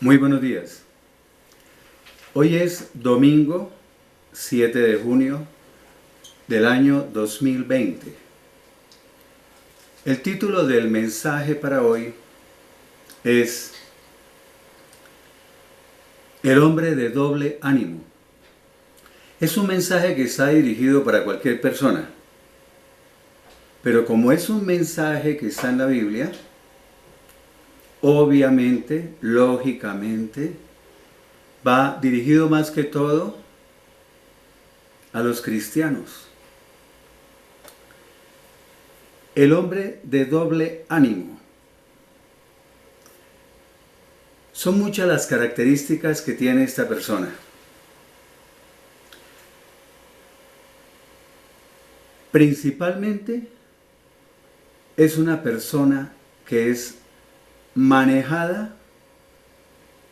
Muy buenos días. Hoy es domingo 7 de junio del año 2020. El título del mensaje para hoy es El hombre de doble ánimo. Es un mensaje que está dirigido para cualquier persona, pero como es un mensaje que está en la Biblia, obviamente, lógicamente, va dirigido más que todo a los cristianos. El hombre de doble ánimo. Son muchas las características que tiene esta persona. Principalmente es una persona que es manejada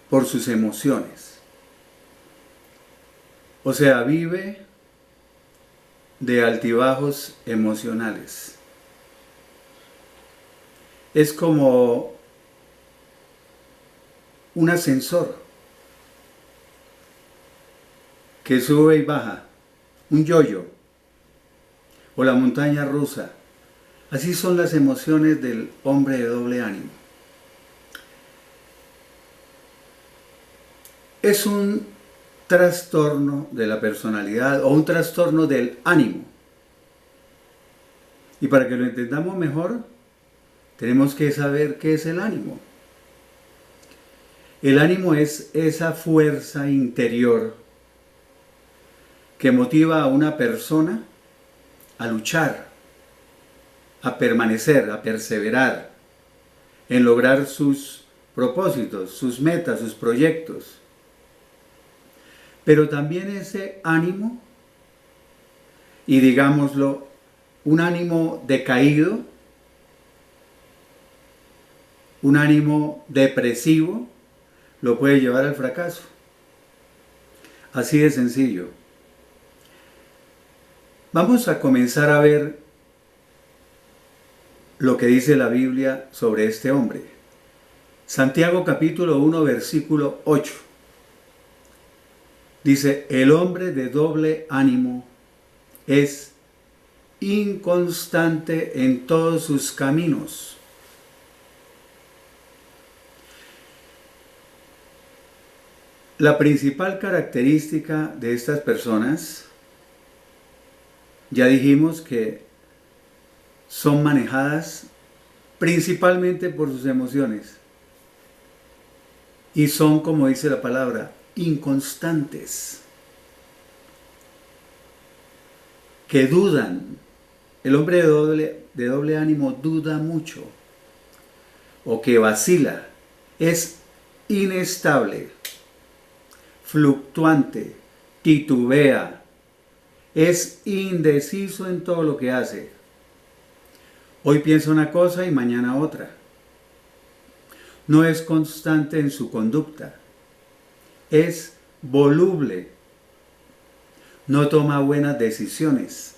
por sus emociones. O sea, vive de altibajos emocionales. Es como un ascensor que sube y baja, un yoyo o la montaña rusa. Así son las emociones del hombre de doble ánimo. Es un trastorno de la personalidad o un trastorno del ánimo. Y para que lo entendamos mejor, tenemos que saber qué es el ánimo. El ánimo es esa fuerza interior que motiva a una persona a luchar, a permanecer, a perseverar en lograr sus propósitos, sus metas, sus proyectos. Pero también ese ánimo, y digámoslo, un ánimo decaído, un ánimo depresivo, lo puede llevar al fracaso. Así de sencillo. Vamos a comenzar a ver lo que dice la Biblia sobre este hombre. Santiago capítulo 1 versículo 8. Dice, el hombre de doble ánimo es inconstante en todos sus caminos. La principal característica de estas personas, ya dijimos que son manejadas principalmente por sus emociones y son, como dice la palabra, inconstantes, que dudan. El hombre de doble ánimo duda mucho o que vacila, es inestable, fluctuante, titubea, es indeciso en todo lo que hace. Hoy piensa una cosa y mañana otra. No es constante en su conducta. Es voluble. No toma buenas decisiones.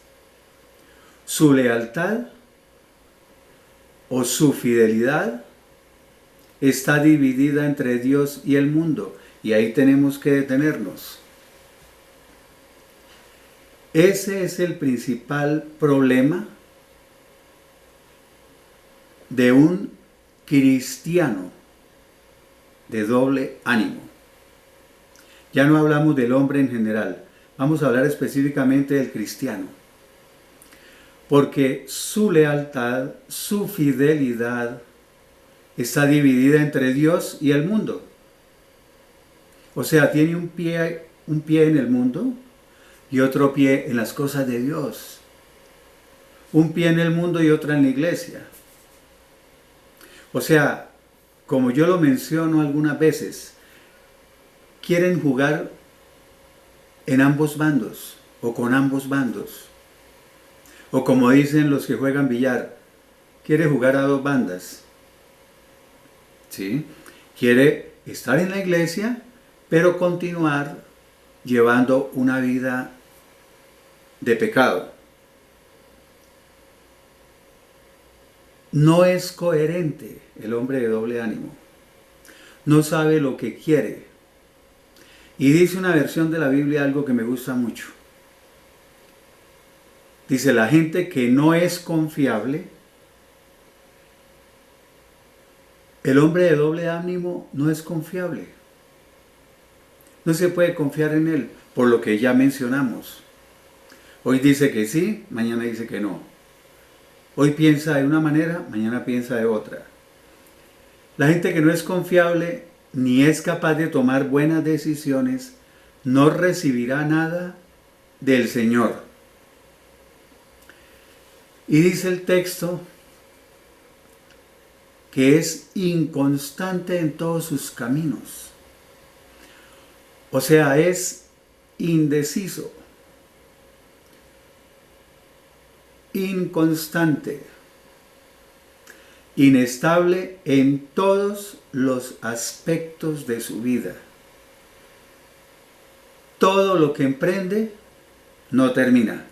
Su lealtad o su fidelidad está dividida entre Dios y el mundo. Y ahí tenemos que detenernos. Ese es el principal problema de un cristiano de doble ánimo. Ya no hablamos del hombre en general, vamos a hablar específicamente del cristiano. Porque su lealtad, su fidelidad está dividida entre Dios y el mundo. O sea, tiene un pie en el mundo y otro pie en las cosas de Dios. Un pie en el mundo y otro en la iglesia. O sea, como yo lo menciono algunas veces, quieren jugar en ambos bandos o con ambos bandos. O como dicen los que juegan billar, quiere jugar a dos bandas. ¿Sí? Quiere estar en la iglesia, pero continuar llevando una vida de pecado. No es coherente el hombre de doble ánimo. no sabe lo que quiere. Y dice una versión de la Biblia algo que me gusta mucho. Dice, la gente que no es confiable, el hombre de doble ánimo no es confiable. No se puede confiar en él, por lo que ya mencionamos. Hoy dice que sí, mañana dice que no. Hoy piensa de una manera, mañana piensa de otra. La gente que no es confiable ni es capaz de tomar buenas decisiones, no recibirá nada del Señor. Y dice el texto que es inconstante en todos sus caminos. O sea, es indeciso, inconstante, inestable en todos los aspectos de su vida. Todo lo que emprende no termina.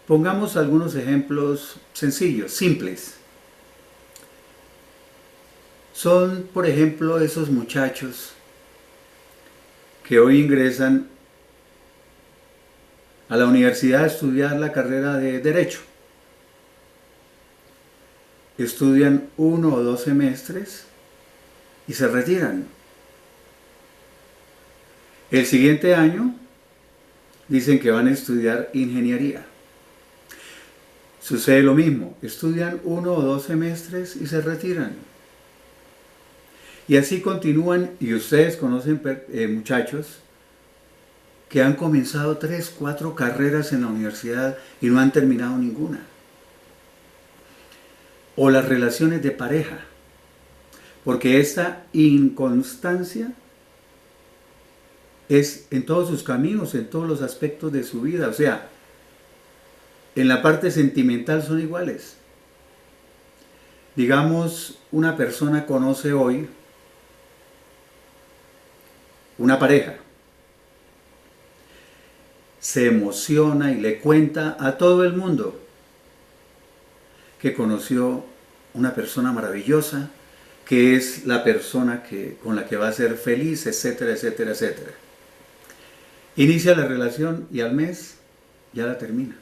Pongamos algunos ejemplos sencillos, simples. Son, por ejemplo, esos muchachos que hoy ingresan a la universidad a estudiar la carrera de Derecho. Estudian 1 o 2 semestres y se retiran. El siguiente año dicen que van a estudiar ingeniería. Sucede lo mismo, estudian 1 o 2 semestres y se retiran. Y así continúan, y ustedes conocen muchachos que han comenzado 3, 4 carreras en la universidad y no han terminado ninguna. O las relaciones de pareja, porque esta inconstancia es en todos sus caminos, en todos los aspectos de su vida. O sea, en la parte sentimental son iguales. Digamos, una persona conoce hoy una pareja, se emociona y le cuenta a todo el mundo que conoció una persona maravillosa, que es la persona con la que va a ser feliz, etcétera, etcétera, etcétera. Inicia la relación y al mes ya la termina.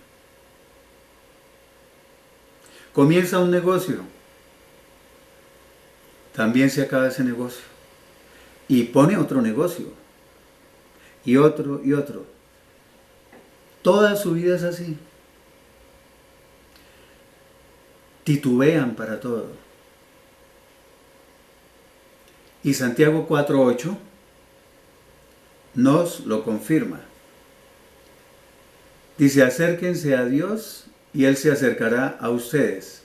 Comienza un negocio, también se acaba ese negocio. Y pone otro negocio, y otro, y otro. Toda su vida es así. Titubean para todo. Y Santiago 4:8 nos lo confirma. Dice, acérquense a Dios y Él se acercará a ustedes.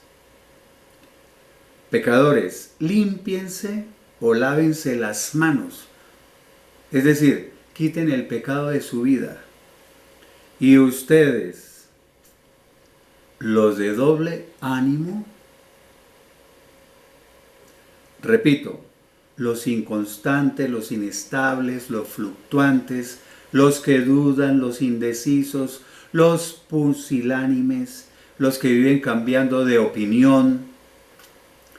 Pecadores, límpiense o lávense las manos. Es decir, quiten el pecado de su vida. Y ustedes, los de doble ánimo, repito, los inconstantes, los inestables, los fluctuantes, los que dudan, los indecisos, los pusilánimes, los que viven cambiando de opinión,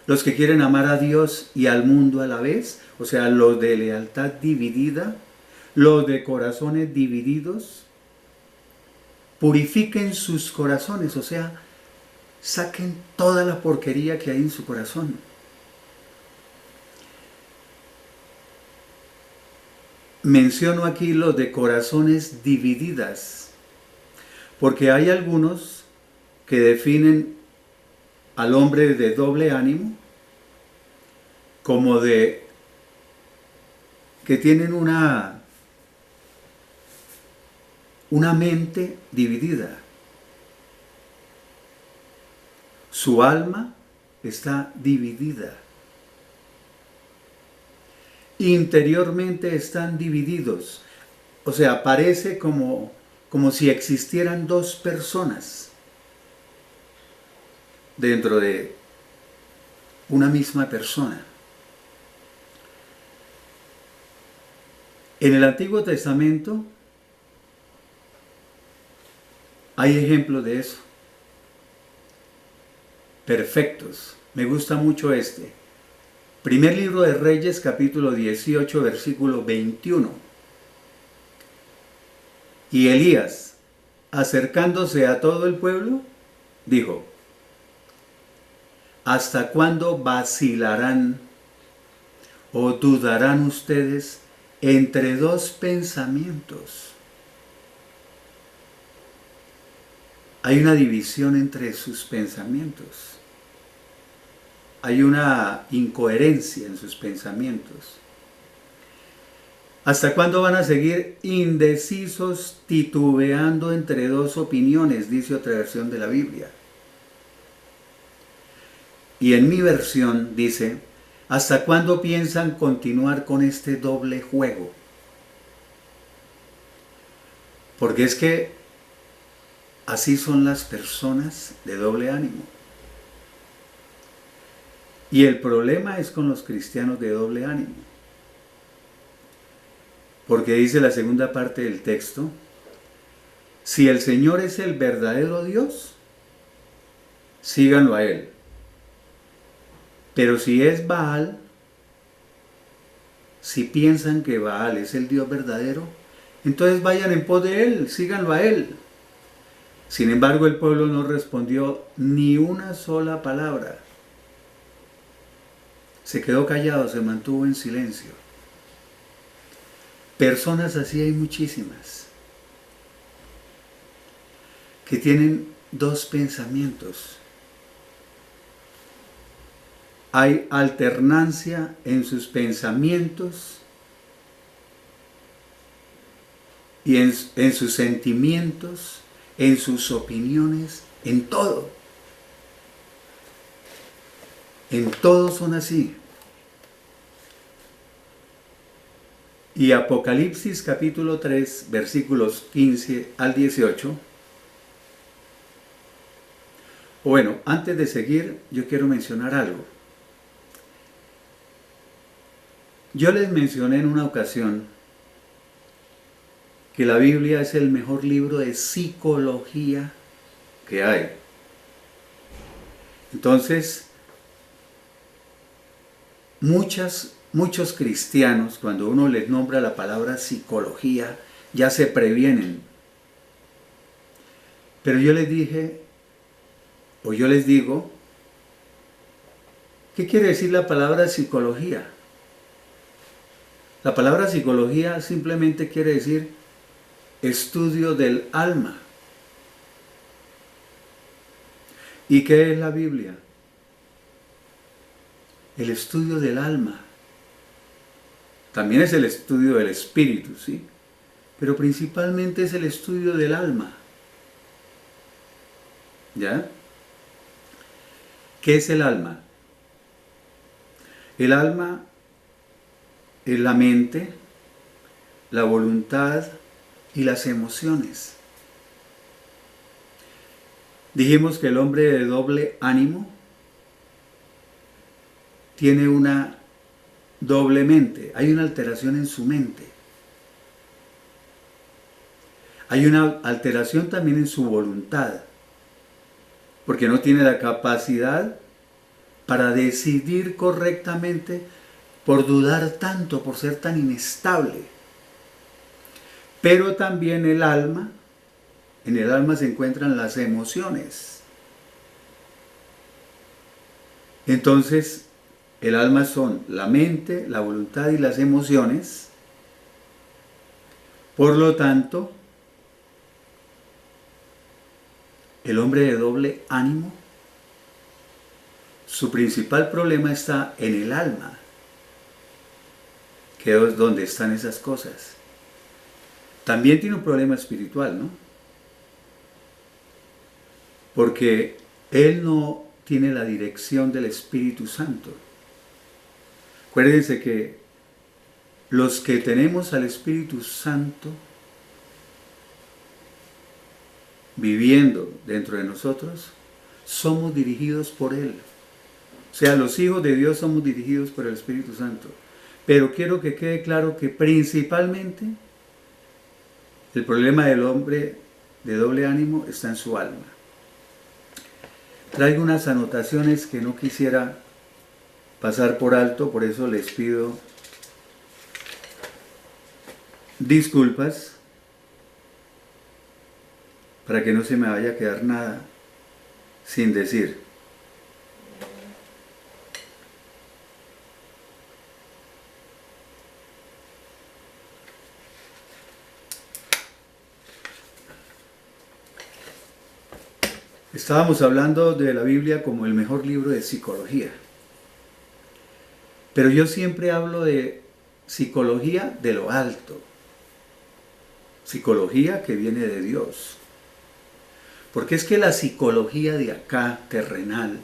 los que quieren amar a Dios y al mundo a la vez, o sea, los de lealtad dividida, los de corazones divididos, purifiquen sus corazones, o sea, saquen toda la porquería que hay en su corazón. Menciono aquí los de corazones divididas, porque hay algunos que definen al hombre de doble ánimo como que tienen una mente dividida. Su alma está dividida. Interiormente están divididos. O sea, parece como si existieran 2 personas dentro de una misma persona. En el Antiguo Testamento hay ejemplos de eso. Perfectos. Me gusta mucho este. Primer libro de Reyes, capítulo 18, versículo 21. Y Elías, acercándose a todo el pueblo, dijo: ¿hasta cuándo vacilarán o dudarán ustedes entre dos pensamientos? Hay una división entre sus pensamientos. Hay una incoherencia en sus pensamientos. ¿Hasta cuándo van a seguir indecisos, titubeando entre dos opiniones? Dice otra versión de la Biblia. Y en mi versión dice: ¿hasta cuándo piensan continuar con este doble juego? Porque es que así son las personas de doble ánimo. Y el problema es con los cristianos de doble ánimo. Porque dice la segunda parte del texto: si el Señor es el verdadero Dios, síganlo a Él. Pero si es Baal, si piensan que Baal es el Dios verdadero, entonces vayan en pos de Él, síganlo a Él. Sin embargo, el pueblo no respondió ni una sola palabra. Se quedó callado, se mantuvo en silencio. Personas así hay muchísimas, que tienen dos pensamientos. Hay alternancia en sus pensamientos y en sus sentimientos, en sus opiniones, en todo. En todo son así. Y Apocalipsis capítulo 3, versículos 15 al 18. Bueno, antes de seguir, yo quiero mencionar algo. Yo les mencioné en una ocasión que la Biblia es el mejor libro de psicología que hay. Entonces, muchos cristianos, cuando uno les nombra la palabra psicología, ya se previenen. Pero yo les dije, o yo les digo, ¿qué quiere decir la palabra psicología? La palabra psicología simplemente quiere decir estudio del alma. ¿Y qué es la Biblia? El estudio del alma. También es el estudio del espíritu, ¿sí? Pero principalmente es el estudio del alma. ¿Ya? ¿Qué es el alma? El alma es la mente, la voluntad y las emociones. Dijimos que el hombre de doble ánimo tiene una doble mente, hay una alteración en su mente. Hay una alteración también en su voluntad, porque no tiene la capacidad para decidir correctamente por dudar tanto, por ser tan inestable. Pero también el alma, en el alma se encuentran las emociones. Entonces, el alma son la mente, la voluntad y las emociones. Por lo tanto, el hombre de doble ánimo, su principal problema está en el alma, que es donde están esas cosas. También tiene un problema espiritual, ¿no? Porque él no tiene la dirección del Espíritu Santo. Acuérdense que los que tenemos al Espíritu Santo viviendo dentro de nosotros, somos dirigidos por Él. O sea, los hijos de Dios somos dirigidos por el Espíritu Santo. Pero quiero que quede claro que principalmente el problema del hombre de doble ánimo está en su alma. Traigo unas anotaciones que no quisiera pasar por alto, por eso les pido disculpas para que no se me vaya a quedar nada sin decir. Estábamos hablando de la Biblia como el mejor libro de psicología. Pero yo siempre hablo de psicología de lo alto. Psicología que viene de Dios. Porque es que la psicología de acá, terrenal,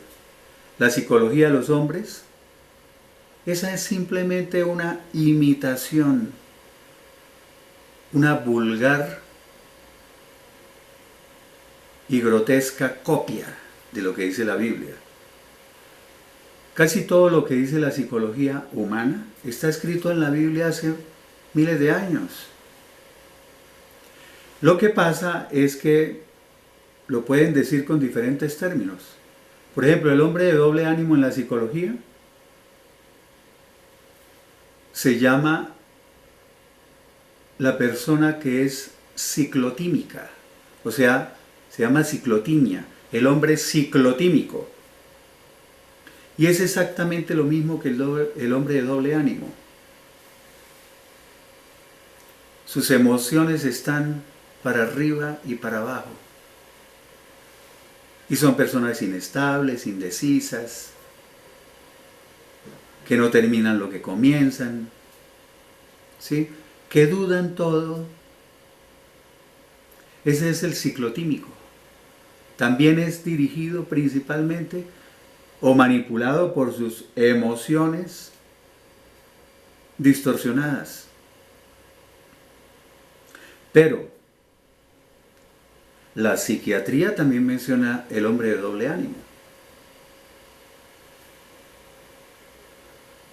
la psicología de los hombres, esa es simplemente una imitación, una vulgar y grotesca copia de lo que dice la Biblia. Casi todo lo que dice la psicología humana está escrito en la Biblia hace miles de años. Lo que pasa es que lo pueden decir con diferentes términos. Por ejemplo, el hombre de doble ánimo en la psicología se llama la persona que es ciclotímica, o sea, se llama ciclotimia, el hombre ciclotímico. Y es exactamente lo mismo que el hombre de doble ánimo. Sus emociones están para arriba y para abajo. Y son personas inestables, indecisas, que no terminan lo que comienzan, ¿sí? Que dudan todo. Ese es el ciclotímico. También es dirigido principalmente o manipulado por sus emociones distorsionadas. Pero la psiquiatría también menciona el hombre de doble ánimo.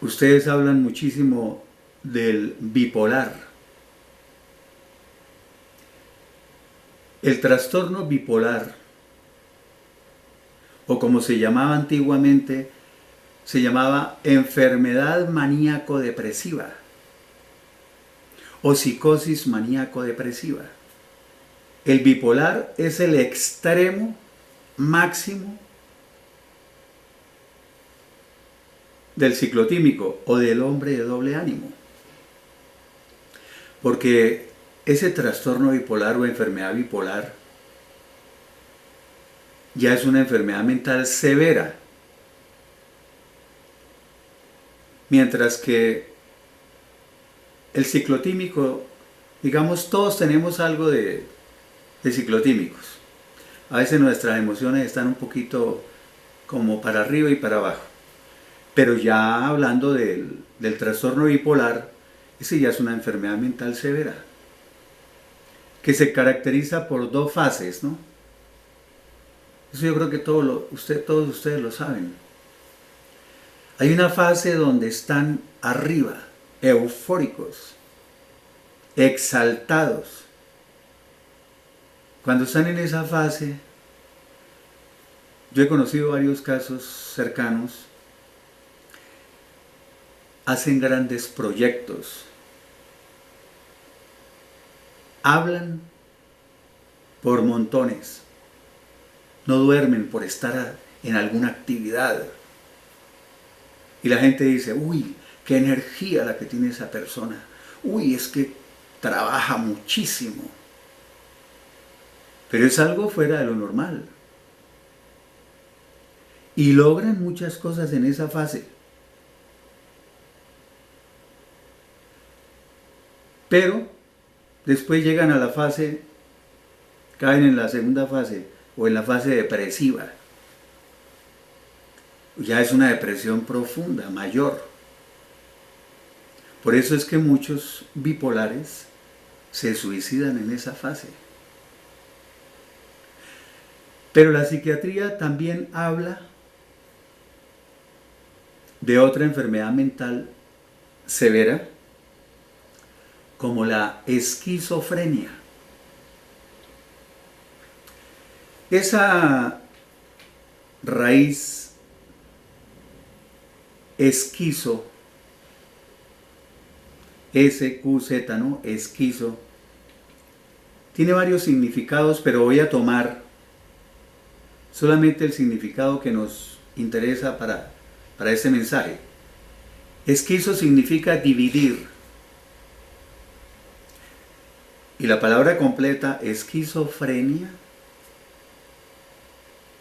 Ustedes hablan muchísimo del bipolar. El trastorno bipolar, o como se llamaba antiguamente, se llamaba enfermedad maníaco-depresiva o psicosis maníaco-depresiva. El bipolar es el extremo máximo del ciclotímico o del hombre de doble ánimo. Porque ese trastorno bipolar o enfermedad bipolar ya es una enfermedad mental severa. Mientras que el ciclotímico, digamos, todos tenemos algo de ciclotímicos. A veces nuestras emociones están un poquito como para arriba y para abajo. Pero ya hablando del trastorno bipolar, ese ya es una enfermedad mental severa, que se caracteriza por dos fases, ¿no? Eso yo creo que todos ustedes lo saben. Hay una fase donde están arriba, eufóricos, exaltados. Cuando están en esa fase, yo he conocido varios casos cercanos, hacen grandes proyectos, hablan por montones, no duermen por estar en alguna actividad. Y la gente dice, uy, qué energía la que tiene esa persona. Uy, es que trabaja muchísimo. Pero es algo fuera de lo normal. Y logran muchas cosas en esa fase. Pero después llegan a la fase, caen en la segunda fase o en la fase depresiva. Ya es una depresión profunda, mayor. Por eso es que muchos bipolares se suicidan en esa fase. Pero la psiquiatría también habla de otra enfermedad mental severa, como la esquizofrenia. Esa raíz esquizo, S-Q-Z, ¿no? Esquizo. Tiene varios significados, pero voy a tomar solamente el significado que nos interesa para este mensaje. Esquizo significa dividir. Y la palabra completa, esquizofrenia,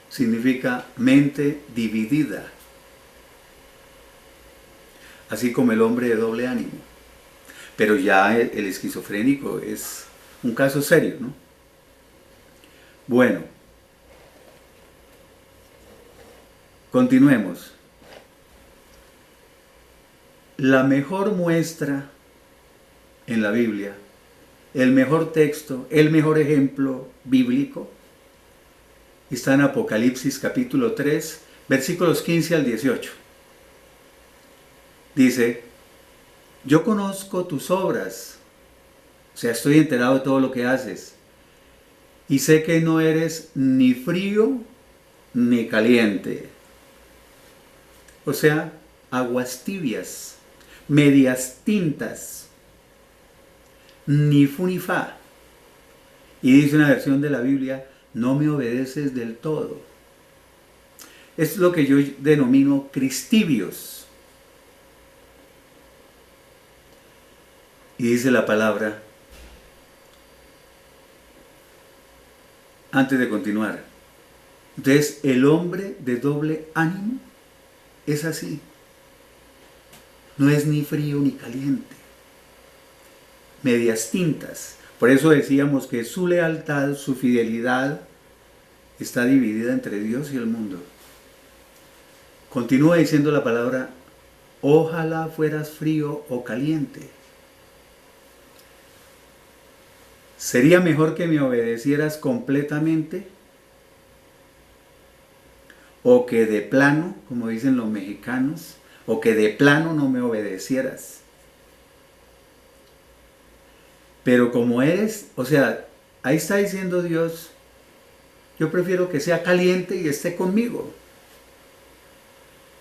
significa mente dividida. Así como el hombre de doble ánimo. Pero ya el esquizofrénico es un caso serio, ¿no? Bueno, continuemos. La mejor muestra en la Biblia, el mejor texto, el mejor ejemplo bíblico, está en Apocalipsis capítulo 3, versículos 15 al 18. Dice, yo conozco tus obras, o sea, estoy enterado de todo lo que haces, y sé que no eres ni frío ni caliente. O sea, aguas tibias, medias tintas, ni fu ni fa. Y dice una versión de la Biblia, no me obedeces del todo. Es lo que yo denomino cristibios. Y dice la palabra, antes de continuar, entonces el hombre de doble ánimo es así. No es ni frío ni caliente. Medias tintas. Por eso decíamos que su lealtad, su fidelidad, está dividida entre Dios y el mundo. Continúa diciendo la palabra, ojalá fueras frío o caliente. ¿Sería mejor que me obedecieras completamente? ¿O que de plano, como dicen los mexicanos, o que de plano no me obedecieras? Pero como eres, o sea, ahí está diciendo Dios, yo prefiero que sea caliente y esté conmigo.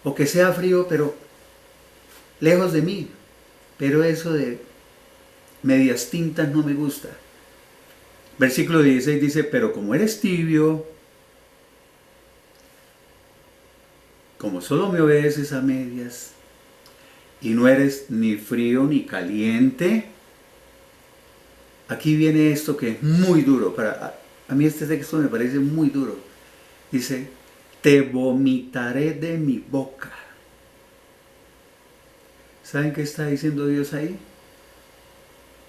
O que sea frío, pero lejos de mí. Pero eso de medias tintas no me gusta. Versículo 16 dice, pero como eres tibio, como solo me obedeces a medias, y no eres ni frío ni caliente, aquí viene esto que es muy duro. A mí este texto me parece muy duro. Dice, te vomitaré de mi boca. ¿Saben qué está diciendo Dios ahí?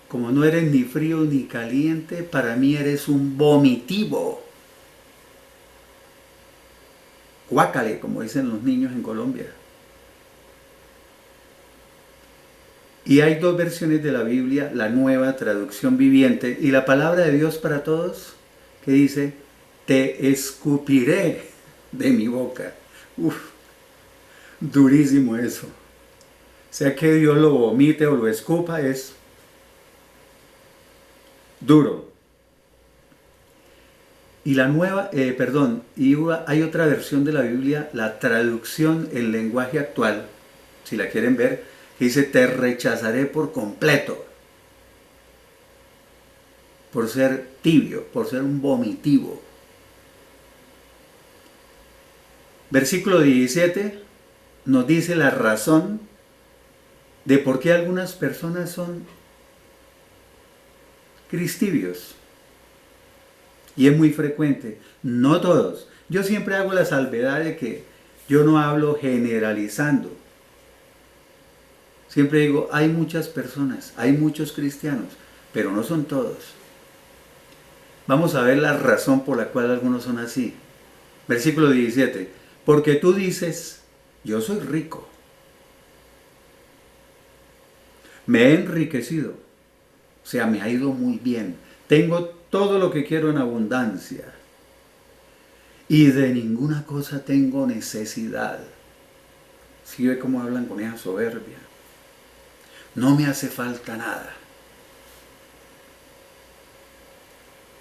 Como no eres ni frío ni caliente, para mí eres un vomitivo. Guácale, como dicen los niños en Colombia. Y hay dos versiones de la Biblia, la nueva traducción viviente y la palabra de Dios para todos, que dice, te escupiré de mi boca. Uf, durísimo eso. Sea que Dios lo vomite o lo escupa, es duro. Y la nueva, hay otra versión de la Biblia, la traducción en lenguaje actual, si la quieren ver, que dice, te rechazaré por completo, por ser tibio, por ser un vomitivo. Versículo 17 nos dice la razón de por qué algunas personas son cristibios. Y es muy frecuente, no todos. Yo siempre hago la salvedad de que yo no hablo generalizando. Siempre digo, hay muchas personas, hay muchos cristianos, pero no son todos. Vamos a ver la razón por la cual algunos son así. Versículo 17. Porque tú dices, yo soy rico. Me he enriquecido. O sea, me ha ido muy bien. Tengo todo lo que quiero en abundancia. Y de ninguna cosa tengo necesidad. ¿Sí ve cómo hablan con esa soberbia? No me hace falta nada.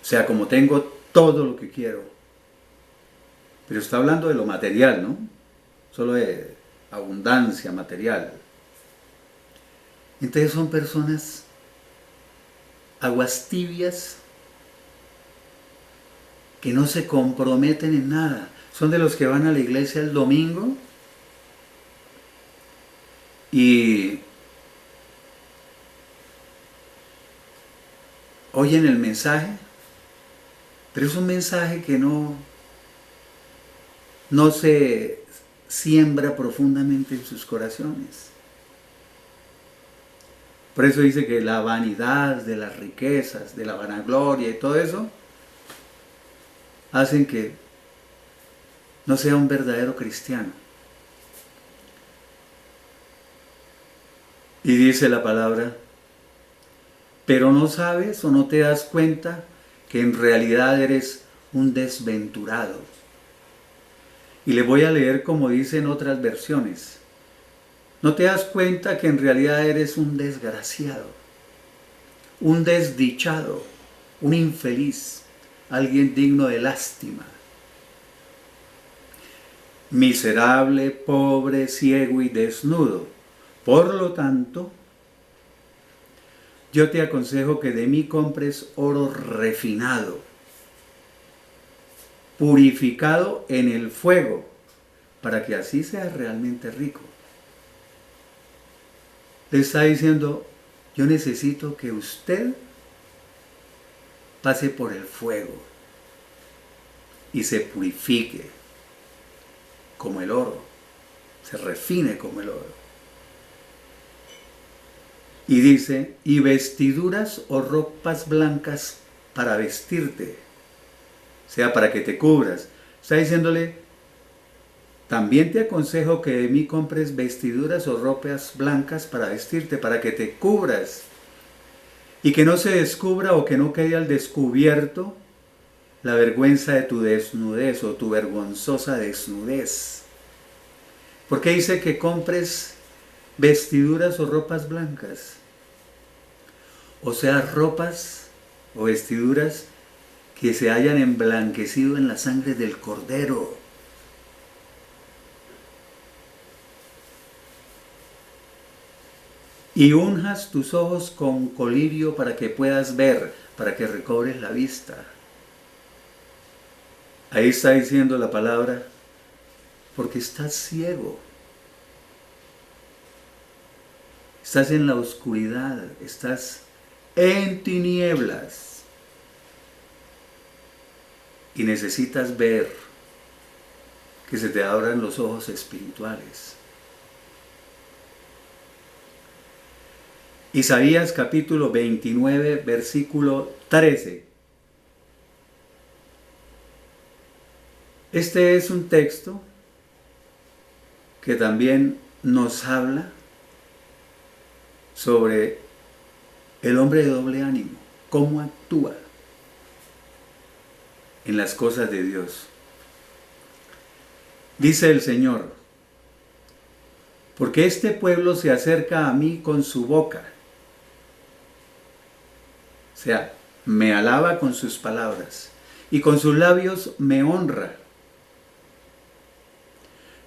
O sea, como tengo todo lo que quiero. Pero está hablando de lo material, ¿no? Solo de abundancia material. Entonces son personas aguas tibias que no se comprometen en nada. Son de los que van a la iglesia el domingo y oyen el mensaje, pero es un mensaje que no se siembra profundamente en sus corazones. Por eso dice que la vanidad de las riquezas, de la vanagloria y todo eso, hacen que no sea un verdadero cristiano. Y dice la palabra, pero no sabes o no te das cuenta que en realidad eres un desventurado. Y le voy a leer como dicen otras versiones. No te das cuenta que en realidad eres un desgraciado, un desdichado, un infeliz, alguien digno de lástima. Miserable, pobre, ciego y desnudo. Por lo tanto, yo te aconsejo que de mí compres oro refinado, purificado en el fuego, para que así seas realmente rico. Le está diciendo, yo necesito que usted pase por el fuego y se purifique como el oro, se refine como el oro. Y dice, y vestiduras o ropas blancas para vestirte, o sea, para que te cubras. Está diciéndole, también te aconsejo que de mí compres vestiduras o ropas blancas para vestirte, para que te cubras y que no se descubra o que no quede al descubierto la vergüenza de tu desnudez o tu vergonzosa desnudez. ¿Por qué dice que compres vestiduras o ropas blancas? O sea, ropas o vestiduras que se hayan emblanquecido en la sangre del Cordero. Y unjas tus ojos con colirio para que puedas ver, para que recobres la vista. Ahí está diciendo la palabra, porque estás ciego. Estás en la oscuridad, estás en tinieblas. Y necesitas ver, que se te abran los ojos espirituales. Isaías capítulo 29, versículo 13. Este es un texto que también nos habla sobre el hombre de doble ánimo, cómo actúa en las cosas de Dios. Dice el Señor, porque este pueblo se acerca a mí con su boca, o sea, me alaba con sus palabras y con sus labios me honra,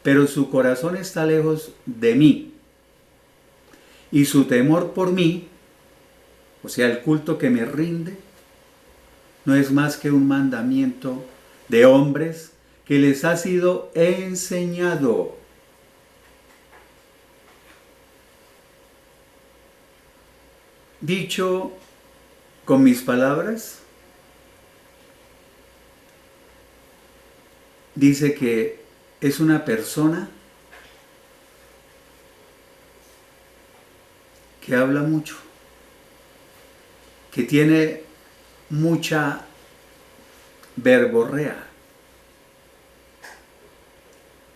pero su corazón está lejos de mí y su temor por mí, o sea, el culto que me rinde, no es más que un mandamiento de hombres que les ha sido enseñado. Dicho con mis palabras, dice que es una persona que habla mucho, que tiene mucha verborrea,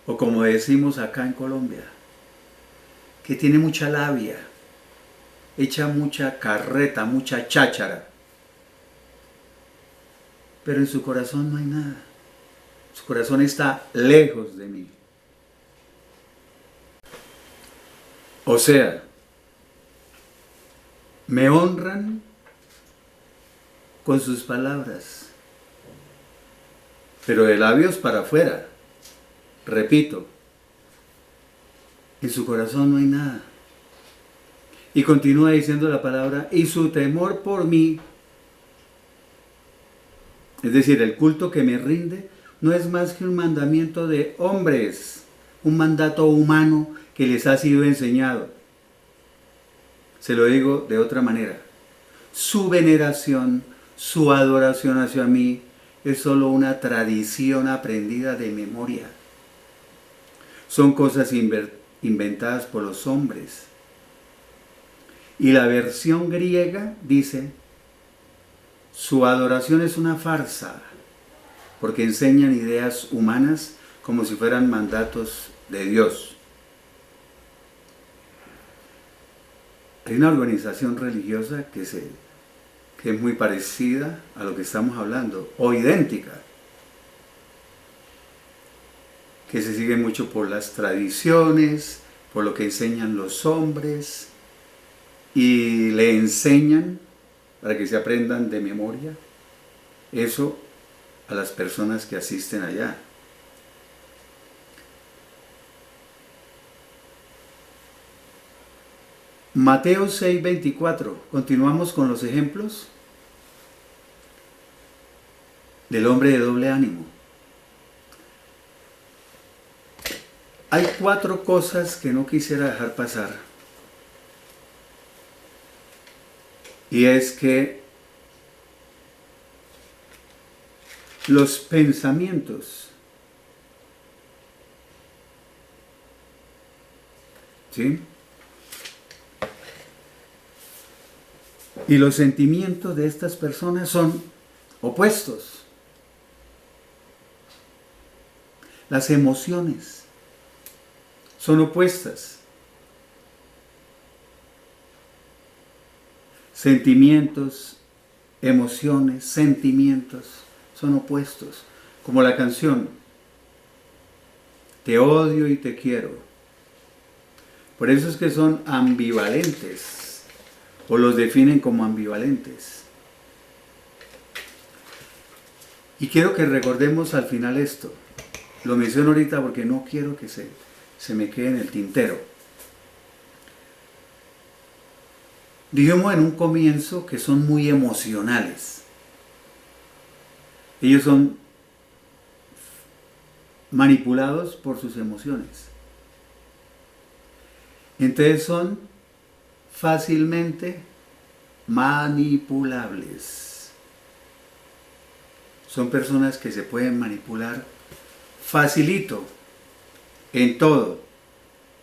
o como decimos acá en Colombia, que tiene mucha labia, echa mucha carreta, mucha cháchara, pero en su corazón no hay nada. Su corazón está lejos de mí. O sea, me honran con sus palabras, pero de labios para afuera, repito, En su corazón no hay nada. Y continúa diciendo la palabra, y su temor por mí, es decir, el culto que me rinde, no es más que un mandamiento de hombres, un mandato humano que les ha sido enseñado. Se lo digo de otra manera. Su veneración, su adoración hacia mí, es solo una tradición aprendida de memoria. Son cosas inventadas por los hombres. Y la versión griega dice, su adoración es una farsa, porque enseñan ideas humanas como si fueran mandatos de Dios. Hay una organización religiosa que es muy parecida a lo que estamos hablando, o idéntica, que se sigue mucho por las tradiciones, por lo que enseñan los hombres, y le enseñan para que se aprendan de memoria eso a las personas que asisten allá. Mateo 6:24, continuamos con los ejemplos del hombre de doble ánimo. Hay 4 cosas que no quisiera dejar pasar. Y es que los pensamientos, ¿sí?, y los sentimientos de estas personas son opuestos. Las emociones son opuestas. Sentimientos, emociones, sentimientos son opuestos. Como la canción, te odio y te quiero. Por eso es que son ambivalentes, o los definen como ambivalentes. Y quiero que recordemos al final esto. Lo menciono ahorita porque no quiero que se me quede en el tintero. Dijimos en un comienzo que son muy emocionales. Ellos son manipulados por sus emociones. Entonces son fácilmente manipulables. Son personas que se pueden manipular facilito en todo,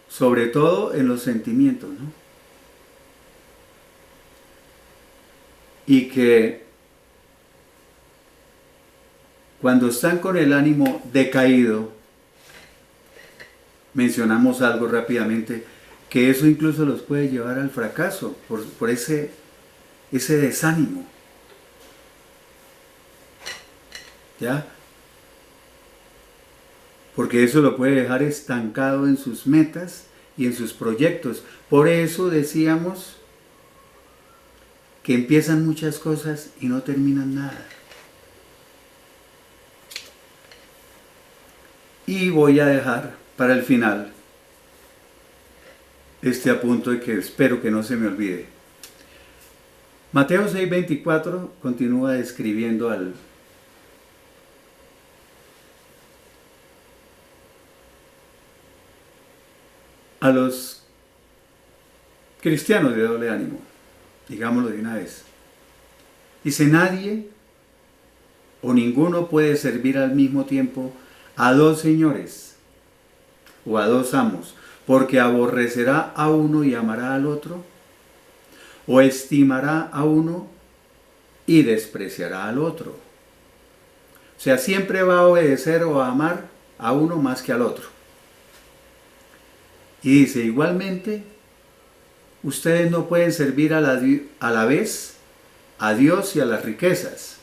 sobre todo en los sentimientos, ¿no? Y que cuando están con el ánimo decaído, mencionamos algo rápidamente, que eso incluso los puede llevar al fracaso por ese desánimo. ¿Ya? Porque eso lo puede dejar estancado en sus metas y en sus proyectos. Por eso decíamos que empiezan muchas cosas y no terminan nada. Y voy a dejar para el final este apunto que espero que no se me olvide. Mateo 6:24 continúa describiendo a los cristianos de doble ánimo, digámoslo de una vez. Dice, nadie o ninguno puede servir al mismo tiempo a 2 señores o a 2 amos, porque aborrecerá a uno y amará al otro, o estimará a uno y despreciará al otro. O sea, siempre va a obedecer o a amar a uno más que al otro. Y dice, igualmente, ustedes no pueden servir a la vez a Dios y a las riquezas,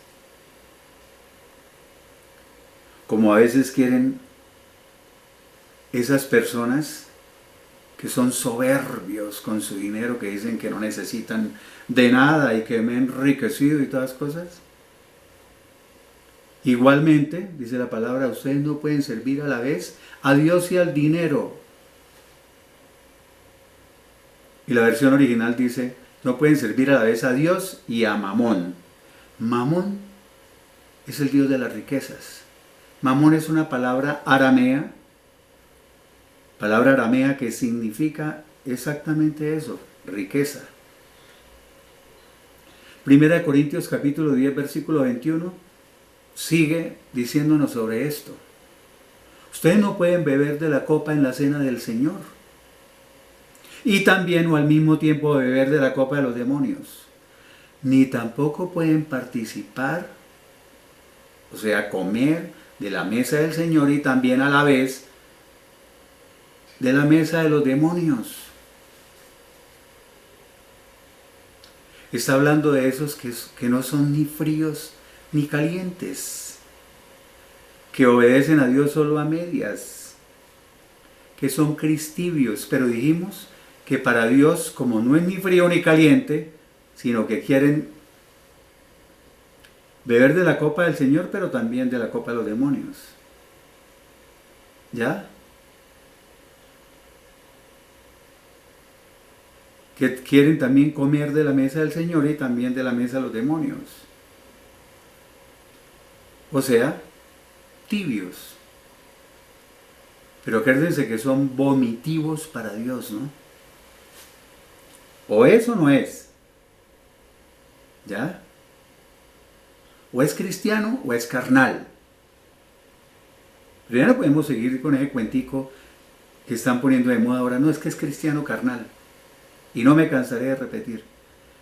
como a veces quieren esas personas que son soberbios con su dinero, que dicen que no necesitan de nada y que me he enriquecido y todas las cosas. Igualmente, dice la palabra, ustedes no pueden servir a la vez a Dios y al dinero. Y la versión original dice, no pueden servir a la vez a Dios y a Mamón. Mamón es el dios de las riquezas. Mamón es una palabra aramea que significa exactamente eso, riqueza. Primera de Corintios capítulo 10 versículo 21 sigue diciéndonos sobre esto. Ustedes no pueden beber de la copa en la cena del Señor y también o al mismo tiempo beber de la copa de los demonios, ni tampoco pueden participar, o sea, comer de la mesa del Señor y también a la vez de la mesa de los demonios. Está hablando de esos que no son ni fríos ni calientes, que obedecen a Dios solo a medias, que son cristibios, pero dijimos que para Dios, como no es ni frío ni caliente, sino que quieren beber de la copa del Señor, pero también de la copa de los demonios. ¿Ya? Que quieren también comer de la mesa del Señor y también de la mesa de los demonios. O sea, tibios. Pero acuérdense que son vomitivos para Dios, ¿no? O eso no es. ¿Ya? O es cristiano o es carnal. Pero ya no podemos seguir con ese cuentico que están poniendo de moda ahora. No, es que es cristiano carnal. Y no me cansaré de repetir.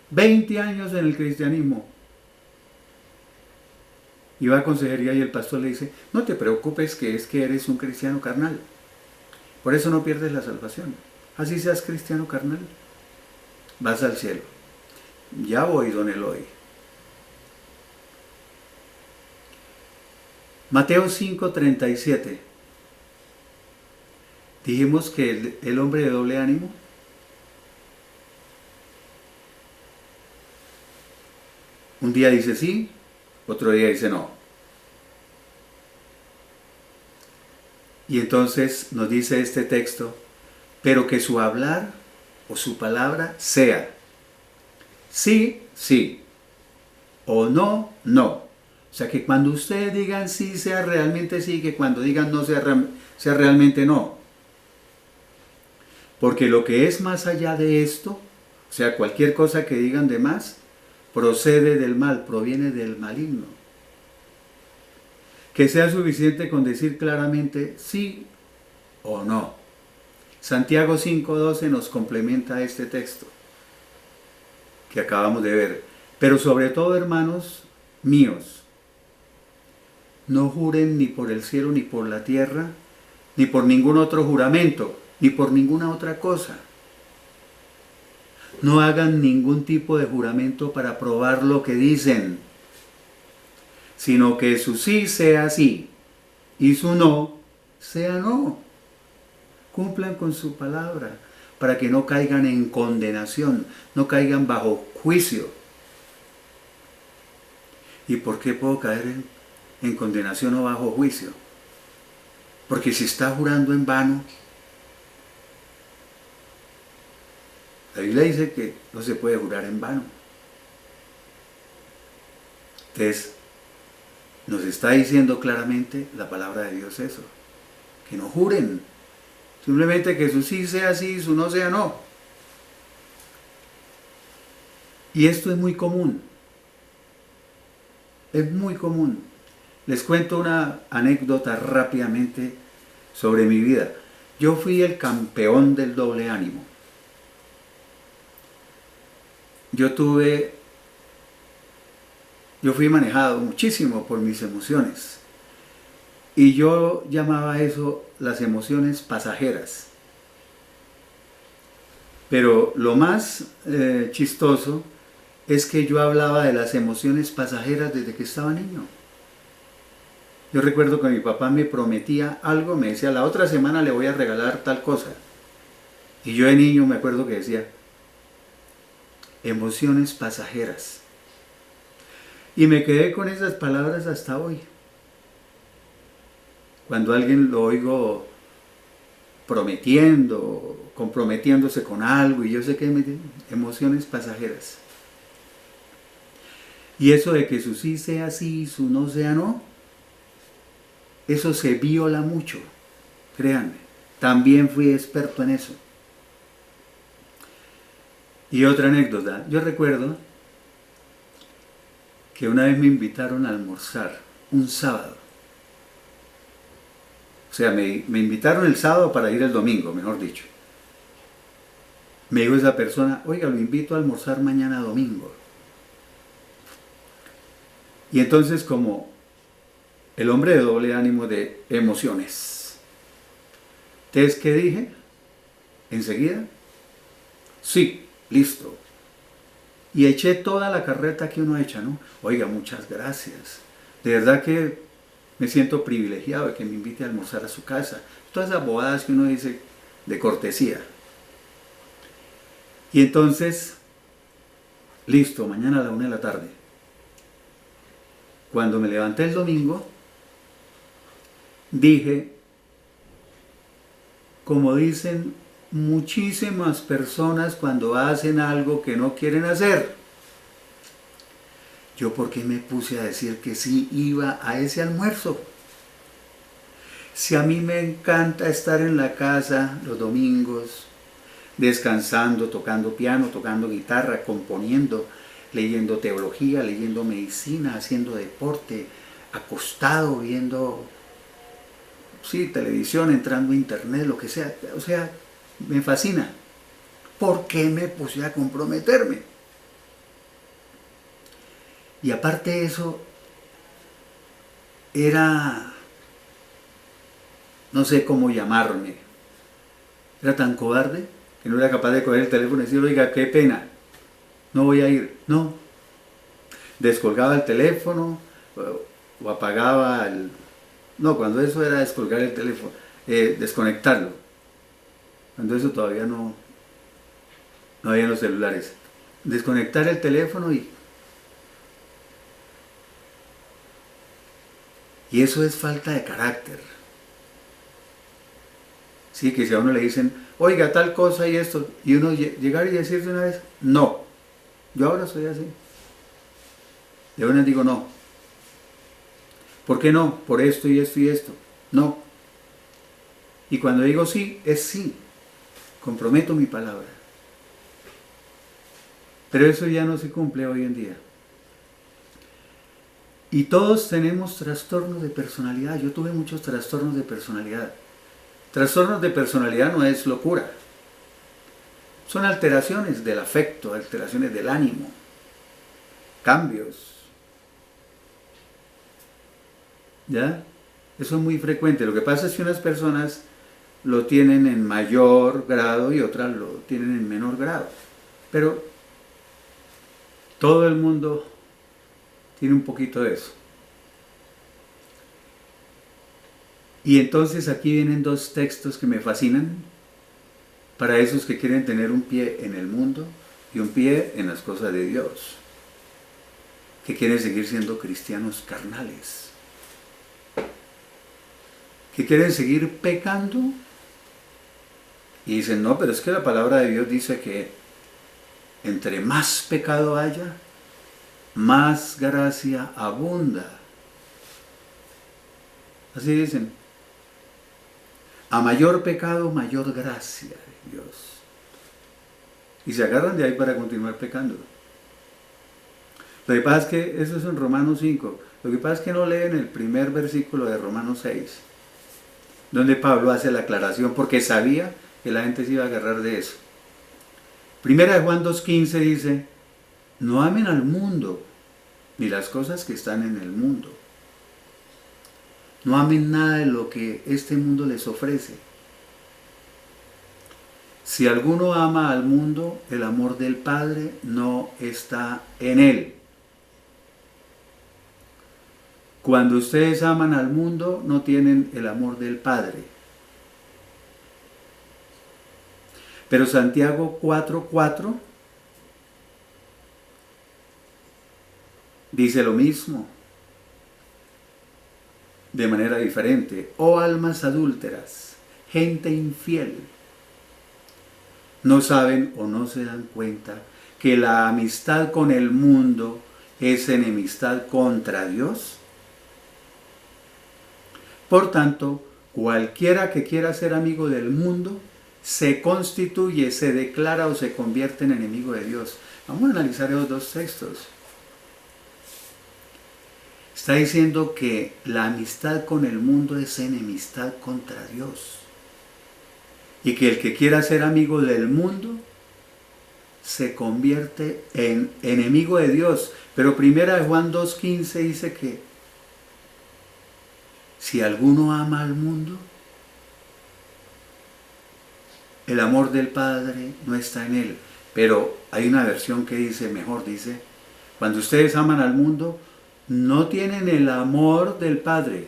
20 años en el cristianismo. Y va a consejería y el pastor le dice, no te preocupes que es que eres un cristiano carnal. Por eso no pierdes la salvación. Así seas cristiano carnal, vas al cielo. Ya voy, don Eloy. Mateo 5:37. Dijimos que el hombre de doble ánimo un día dice sí, otro día dice no. Y entonces nos dice este texto, pero que su hablar o su palabra sea sí, sí, o no, no. O sea, que cuando ustedes digan sí, sea realmente sí, que cuando digan no, sea realmente no. Porque lo que es más allá de esto, o sea, cualquier cosa que digan de más, procede del mal, proviene del maligno. Que sea suficiente con decir claramente sí o no. Santiago 5:12 nos complementa este texto que acabamos de ver. Pero sobre todo, hermanos míos, no juren ni por el cielo, ni por la tierra, ni por ningún otro juramento, ni por ninguna otra cosa. No hagan ningún tipo de juramento para probar lo que dicen, sino que su sí sea sí y su no sea no. Cumplan con su palabra para que no caigan en condenación, no caigan bajo juicio. ¿Y por qué puedo caer en condenación o bajo juicio? Porque si está jurando en vano, la Biblia dice que no se puede jurar en vano. Entonces, nos está diciendo claramente la palabra de Dios eso, que no juren, simplemente que su sí sea sí y su no sea no. Y esto es muy común, es muy común. Les cuento una anécdota rápidamente sobre mi vida. Yo fui el campeón del doble ánimo. Yo fui manejado muchísimo por mis emociones. Y yo llamaba eso las emociones pasajeras. Pero lo más chistoso es que yo hablaba de las emociones pasajeras desde que estaba niño. Yo recuerdo que mi papá me prometía algo, me decía, la otra semana le voy a regalar tal cosa. Y yo de niño me acuerdo que decía, emociones pasajeras. Y me quedé con esas palabras hasta hoy. Cuando alguien lo oigo prometiendo, comprometiéndose con algo y yo sé que emociones pasajeras. Y eso de que su sí sea sí y su no sea no, eso se viola mucho, créanme. También fui experto en eso. Y otra anécdota, yo recuerdo que una vez me invitaron a almorzar, un sábado. O sea, me invitaron el sábado para ir el domingo, mejor dicho. Me dijo esa persona, oiga, lo invito a almorzar mañana domingo. Y entonces, como el hombre de doble ánimo de emociones, ¿entonces qué dije? Enseguida, sí, listo. Y eché toda la carreta que uno echa, ¿no? Oiga, muchas gracias. De verdad que me siento privilegiado de que me invite a almorzar a su casa. Todas esas bobadas que uno dice de cortesía. Y entonces, listo, mañana a la 1 de la tarde. Cuando me levanté el domingo, dije, como dicen muchísimas personas cuando hacen algo que no quieren hacer, ¿yo por qué me puse a decir que sí iba a ese almuerzo? Si a mí me encanta estar en la casa los domingos, descansando, tocando piano, tocando guitarra, componiendo, leyendo teología, leyendo medicina, haciendo deporte, acostado, viendo, sí, televisión, entrando a internet, lo que sea. O sea, me fascina. ¿Por qué me puse a comprometerme? Y aparte de eso, era, no sé cómo llamarme, era tan cobarde que no era capaz de coger el teléfono y decir, oiga, qué pena, no voy a ir. No, descolgaba el teléfono o apagaba el... No, cuando eso era descolgar el teléfono, desconectarlo. Cuando eso todavía no había los celulares. Desconectar el teléfono y eso es falta de carácter. Sí, que si a uno le dicen, oiga, tal cosa y esto, y uno llegar y decirse una vez, no, yo ahora soy así. De una digo no. ¿Por qué no? Por esto y esto y esto. No. Y cuando digo sí, es sí. Comprometo mi palabra. Pero eso ya no se cumple hoy en día. Y todos tenemos trastornos de personalidad. Yo tuve muchos trastornos de personalidad. Trastornos de personalidad no es locura. Son alteraciones del afecto, alteraciones del ánimo, cambios. ¿Ya? Eso es muy frecuente. Lo que pasa es que unas personas lo tienen en mayor grado y otras lo tienen en menor grado. Pero todo el mundo tiene un poquito de eso. Y entonces aquí vienen dos textos que me fascinan para esos que quieren tener un pie en el mundo y un pie en las cosas de Dios, que quieren seguir siendo cristianos carnales, que quieren seguir pecando y dicen, no, pero es que la palabra de Dios dice que entre más pecado haya, más gracia abunda. Así dicen. A mayor pecado, mayor gracia de Dios. Y se agarran de ahí para continuar pecando. Lo que pasa es que eso es en Romanos 5. Lo que pasa es que no leen el primer versículo de Romanos 6, donde Pablo hace la aclaración porque sabía que la gente se iba a agarrar de eso. Primera de Juan 2:15 dice, no amen al mundo, ni las cosas que están en el mundo. No amen nada de lo que este mundo les ofrece. Si alguno ama al mundo, el amor del Padre no está en él. Cuando ustedes aman al mundo, no tienen el amor del Padre. Pero Santiago 4:4 dice lo mismo, de manera diferente. Oh almas adúlteras, gente infiel, ¿No saben o no se dan cuenta que la amistad con el mundo es enemistad contra Dios? Por tanto, cualquiera que quiera ser amigo del mundo se constituye, se declara o se convierte en enemigo de Dios. Vamos a analizar esos dos textos. Está diciendo que la amistad con el mundo es enemistad contra Dios. Y que el que quiera ser amigo del mundo se convierte en enemigo de Dios. Pero primera de Juan 2:15 dice que si alguno ama al mundo, el amor del Padre no está en él. Pero hay una versión que dice, mejor dice, cuando ustedes aman al mundo, no tienen el amor del Padre.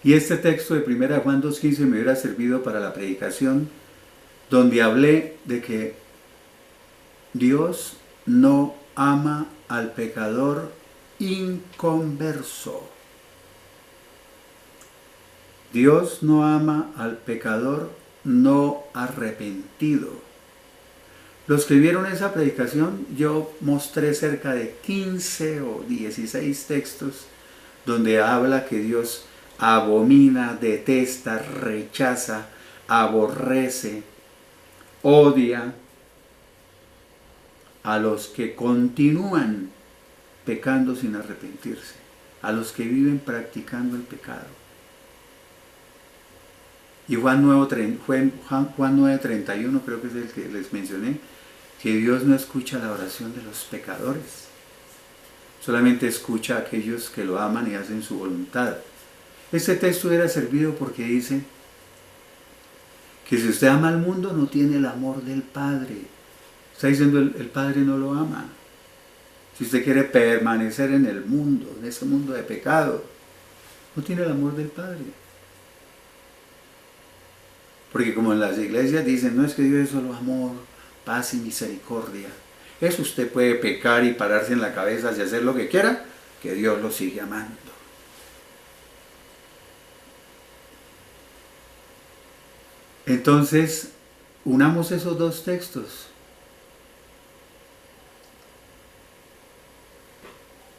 Y este texto de 1 Juan 2:15 me hubiera servido para la predicación, donde hablé de que Dios no ama al pecador inconverso. Dios no ama al pecador no arrepentido. Los que vieron esa predicación, yo mostré cerca de 15 o 16 textos donde habla que Dios abomina, detesta, rechaza, aborrece, odia a los que continúan pecando sin arrepentirse, a los que viven practicando el pecado. Y Juan 9:31 creo que es el que les mencioné, que Dios no escucha la oración de los pecadores, solamente escucha a aquellos que lo aman y hacen su voluntad. Este texto hubiera servido porque dice que si usted ama al mundo no tiene el amor del Padre. Está diciendo el Padre no lo ama. Si usted quiere permanecer en el mundo, en ese mundo de pecado, no tiene el amor del Padre. Porque como en las iglesias dicen, no es que Dios es solo amor, paz y misericordia. Eso usted puede pecar y pararse en la cabeza y hacer lo que quiera, que Dios lo sigue amando. Entonces, unamos esos dos textos.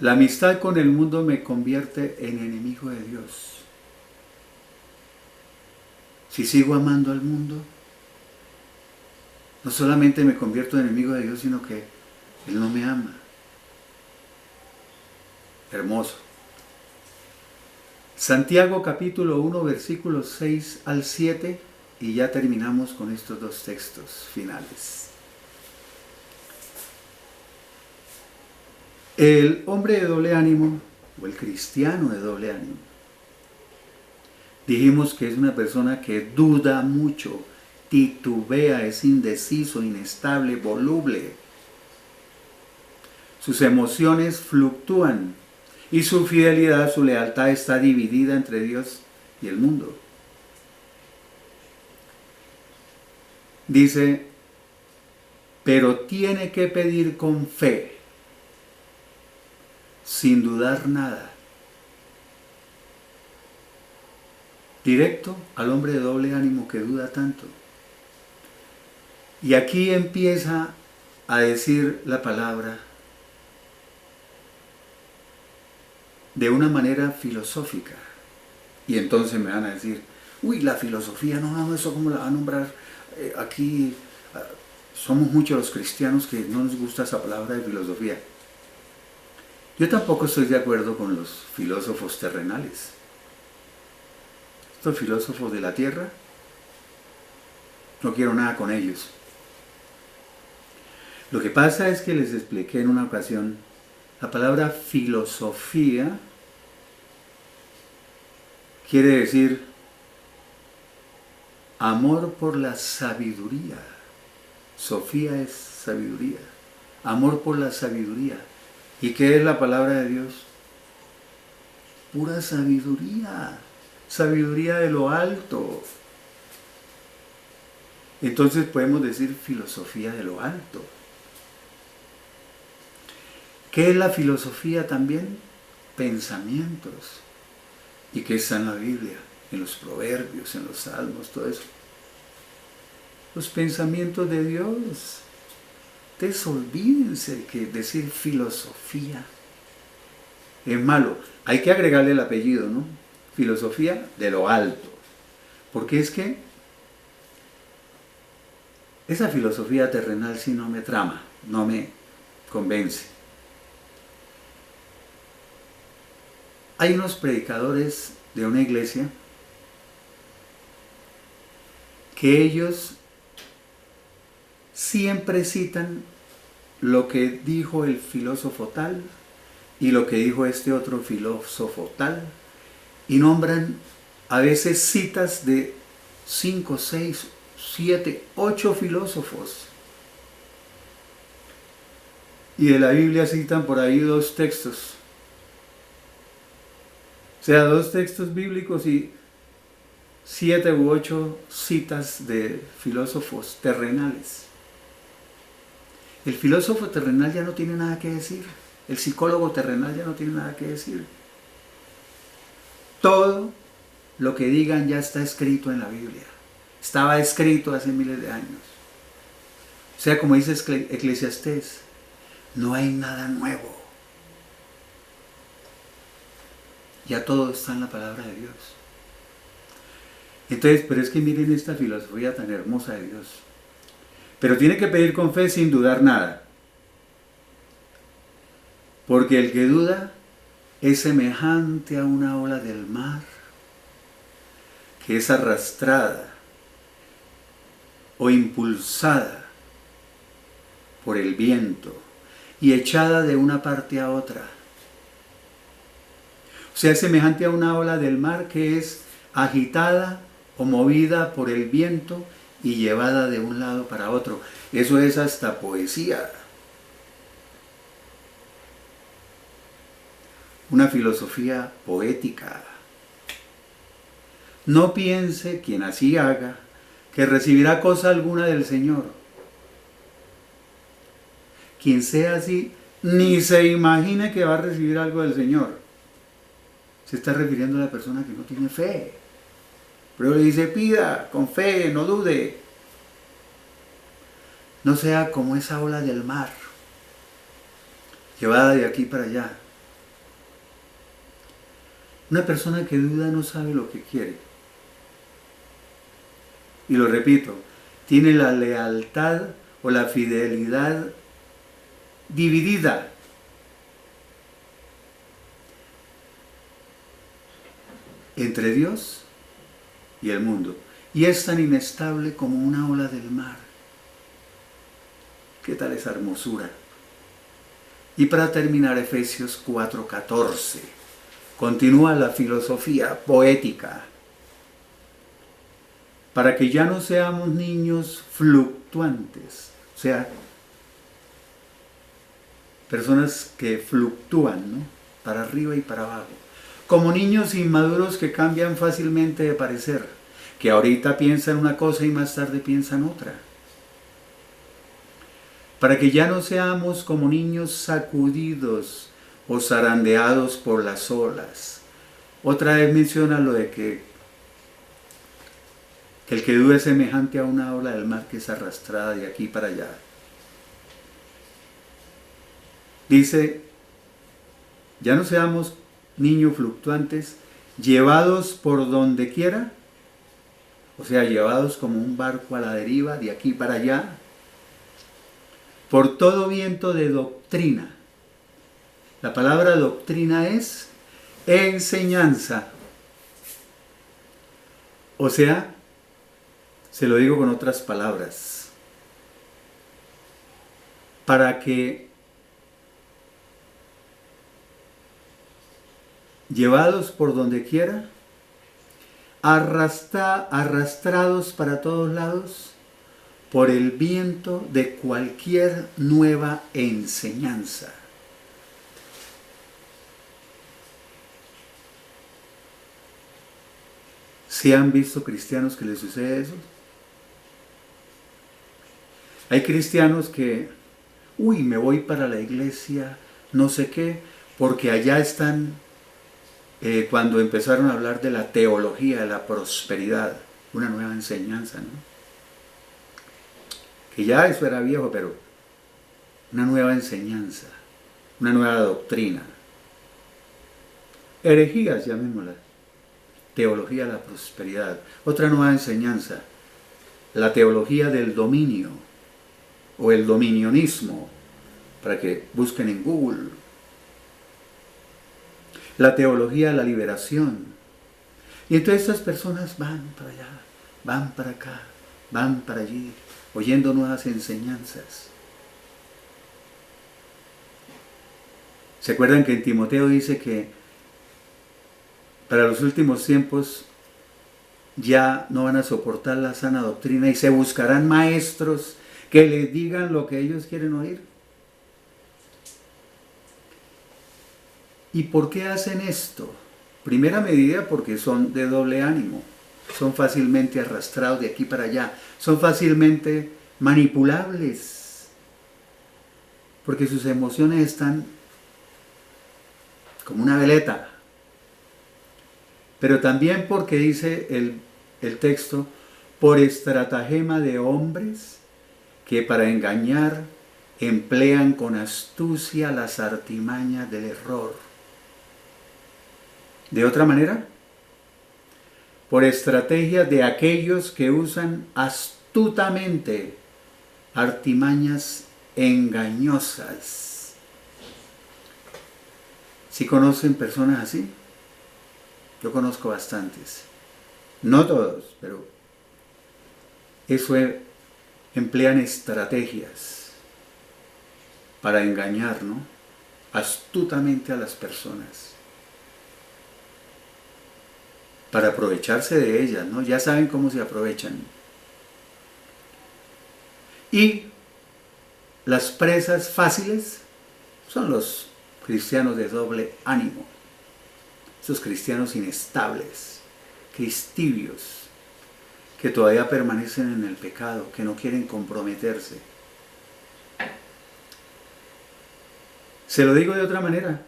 La amistad con el mundo me convierte en enemigo de Dios. Si sigo amando al mundo, no solamente me convierto en enemigo de Dios, sino que Él no me ama. Hermoso. Santiago capítulo 1, versículos 6 al 7, y ya terminamos con estos dos textos finales. El hombre de doble ánimo, o el cristiano de doble ánimo, dijimos que es una persona que duda mucho, titubea, es indeciso, inestable, voluble. Sus emociones fluctúan y su fidelidad, su lealtad está dividida entre Dios y el mundo. Dice, pero tiene que pedir con fe, sin dudar nada. Directo al hombre de doble ánimo que duda tanto. Y aquí empieza a decir la palabra de una manera filosófica. Y entonces me van a decir, uy, la filosofía, no, eso cómo la va a nombrar aquí. Somos muchos los cristianos que no nos gusta esa palabra de filosofía. Yo tampoco estoy de acuerdo con los filósofos terrenales. Estos filósofos de la tierra, no quiero nada con ellos. Lo que pasa es que les expliqué en una ocasión, la palabra filosofía quiere decir amor por la sabiduría. Sofía es sabiduría. Amor por la sabiduría. ¿Y qué es la palabra de Dios? Pura sabiduría. Sabiduría de lo alto. Entonces podemos decir filosofía de lo alto. ¿Qué es la filosofía también? Pensamientos. ¿Y qué está en la Biblia? En los proverbios, en los salmos, todo eso. los pensamientos de Dios. Ustedes olvídense que decir filosofía es malo. Hay que agregarle el apellido, ¿no? Filosofía de lo alto. Porque es que esa filosofía terrenal sí no me trama, no me convence. Hay unos predicadores de una iglesia que ellos siempre citan lo que dijo el filósofo tal y lo que dijo este otro filósofo tal, y nombran a veces citas de 5, 6, 7, 8 filósofos. Y de la Biblia citan por ahí 2 textos. O sea, 2 textos bíblicos y 7 u 8 citas de filósofos terrenales. El filósofo terrenal ya no tiene nada que decir. El psicólogo terrenal ya no tiene nada que decir. Todo lo que digan ya está escrito en la Biblia. Estaba escrito hace miles de años. O sea, como dice Eclesiastés, no hay nada nuevo. Ya todo está en la palabra de Dios. Entonces, pero es que miren esta filosofía tan hermosa de Dios. Pero tiene que pedir con fe sin dudar nada. Porque el que duda es semejante a una ola del mar que es arrastrada o impulsada por el viento y echada de una parte a otra. O sea, es semejante a una ola del mar que es agitada o movida por el viento y llevada de un lado para otro. Eso es hasta poesía. Una filosofía poética. No piense quien así haga que recibirá cosa alguna del Señor. Quien sea así, ni se imagine que va a recibir algo del Señor. Se está refiriendo a la persona que no tiene fe. Pero le dice, pida con fe, no dude. No sea como esa ola del mar, llevada de aquí para allá. Una persona que duda no sabe lo que quiere. Y lo repito, tiene la lealtad o la fidelidad dividida. Entre Dios y el mundo. Y es tan inestable como una ola del mar. ¿Qué tal esa hermosura? Y para terminar, Efesios 4:14. Continúa la filosofía poética. Para que ya no seamos niños fluctuantes. O sea, personas que fluctúan, ¿no? Para arriba y para abajo. Como niños inmaduros que cambian fácilmente de parecer. Que ahorita piensan una cosa y más tarde piensan otra. Para que ya no seamos como niños sacudidos o zarandeados por las olas. Otra vez menciona lo de que el que duda es semejante a una ola del mar que es arrastrada de aquí para allá. Dice, ya no seamos niños fluctuantes, llevados por donde quiera, o sea, llevados como un barco a la deriva, de aquí para allá, por todo viento de doctrina. La palabra doctrina es enseñanza. O sea, se lo digo con otras palabras, para que llevados por donde quiera, arrastrados para todos lados por el viento de cualquier nueva enseñanza. ¿Sí han visto cristianos que les sucede eso? Hay cristianos que, me voy para la iglesia, no sé qué, porque allá están, cuando empezaron a hablar de la teología, de la prosperidad, una nueva enseñanza, ¿no? que ya eso era viejo, pero una nueva enseñanza, una nueva doctrina. Herejías, llamémoslas. Teología de la prosperidad. Otra nueva enseñanza, la teología del dominio o el dominionismo, para que busquen en Google. La teología de la liberación. Y entonces estas personas van para allá, van para acá, van para allí, oyendo nuevas enseñanzas. ¿Se acuerdan que en Timoteo dice que para los últimos tiempos ya no van a soportar la sana doctrina y se buscarán maestros que les digan lo que ellos quieren oír? ¿Y por qué hacen esto? Primera medida, porque son de doble ánimo, son fácilmente arrastrados de aquí para allá, son fácilmente manipulables, porque sus emociones están como una veleta. Pero también porque dice el texto, por estratagema de hombres que para engañar emplean con astucia las artimañas del error. De otra manera, por estrategia de aquellos que usan astutamente artimañas engañosas. ¿Sí conocen personas así? Yo conozco bastantes. No todos, pero eso emplean estrategias para engañar, ¿no? Astutamente a las personas. Para aprovecharse de ellas, ¿no? Ya saben cómo se aprovechan. Y las presas fáciles son los cristianos de doble ánimo. Esos cristianos inestables, cristibios, que todavía permanecen en el pecado, que no quieren comprometerse. Se lo digo de otra manera.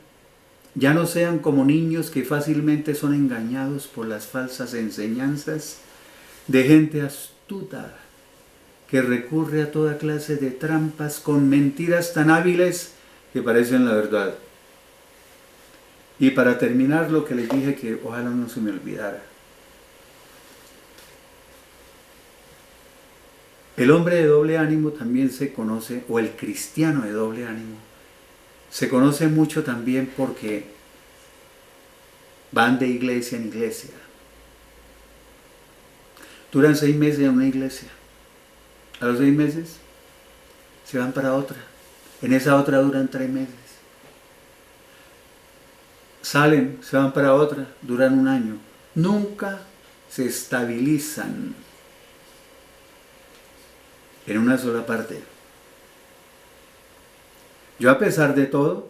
Ya no sean como niños que fácilmente son engañados por las falsas enseñanzas de gente astuta que recurre a toda clase de trampas con mentiras tan hábiles que parecen la verdad. Y para terminar, lo que les dije que ojalá no se me olvidara. El hombre de doble ánimo también se conoce, o el cristiano de doble ánimo, se conoce mucho también porque van de iglesia en iglesia. Duran 6 meses en una iglesia. A los 6 meses se van para otra. En esa otra duran 3 meses. Salen, se van para otra, duran 1 año. Nunca se estabilizan en una sola parte. Yo, a pesar de todo,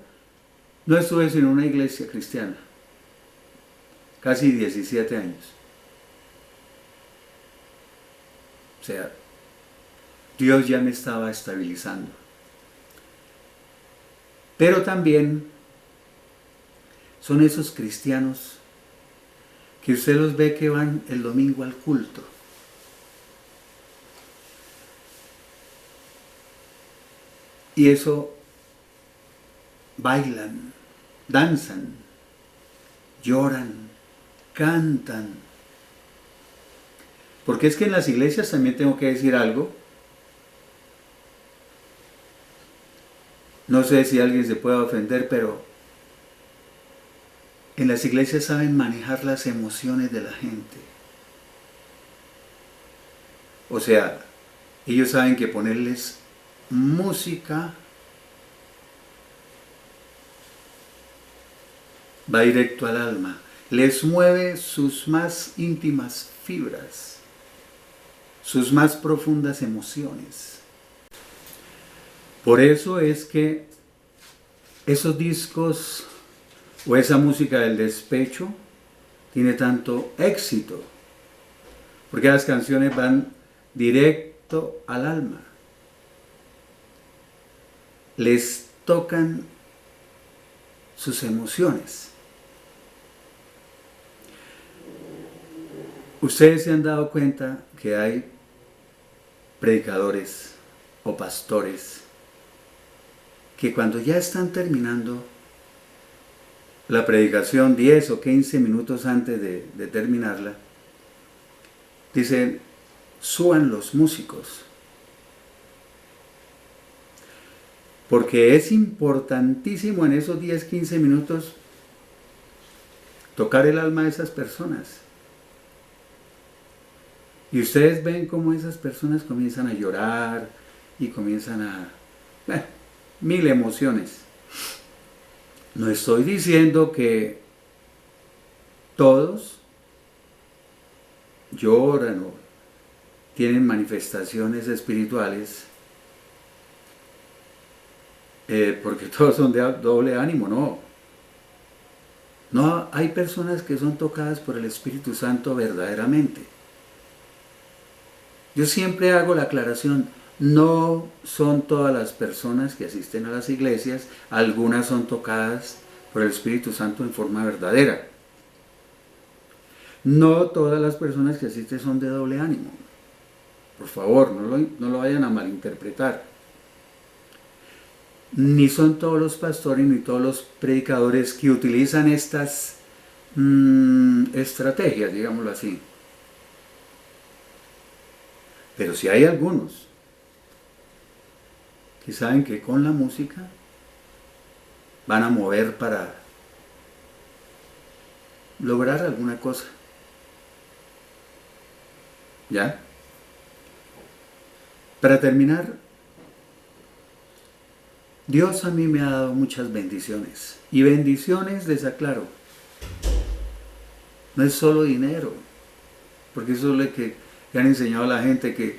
no estuve en una iglesia cristiana. Casi 17 años. O sea, Dios ya me estaba estabilizando. Pero también son esos cristianos que usted los ve que van el domingo al culto. Y eso, bailan, danzan, lloran, cantan. Porque es que en las iglesias también tengo que decir algo. No sé si alguien se pueda ofender, pero en las iglesias saben manejar las emociones de la gente. O sea, ellos saben que ponerles música va directo al alma. Les mueve sus más íntimas fibras, sus más profundas emociones. Por eso es que esos discos o esa música del despecho tiene tanto éxito, porque las canciones van directo al alma, les tocan sus emociones. Ustedes se han dado cuenta que hay predicadores o pastores que cuando ya están terminando la predicación 10 o 15 minutos antes de terminarla, dicen, suban los músicos. Porque es importantísimo en esos 10, 15 minutos tocar el alma de esas personas. Y ustedes ven cómo esas personas comienzan a llorar y comienzan a... mil emociones. No estoy diciendo que todos lloran o tienen manifestaciones espirituales porque todos son de doble ánimo, no. No, hay personas que son tocadas por el Espíritu Santo verdaderamente. Yo siempre hago la aclaración, no son todas las personas que asisten a las iglesias, algunas son tocadas por el Espíritu Santo en forma verdadera. No todas las personas que asisten son de doble ánimo. Por favor, no lo vayan a malinterpretar. Ni son todos los pastores ni todos los predicadores que utilizan estas estrategias, digámoslo así. Pero sí hay algunos que saben que con la música van a mover para lograr alguna cosa. ¿Ya? Para terminar, Dios a mí me ha dado muchas bendiciones. Y bendiciones, les aclaro, no es solo dinero, porque eso es lo que han enseñado a la gente, que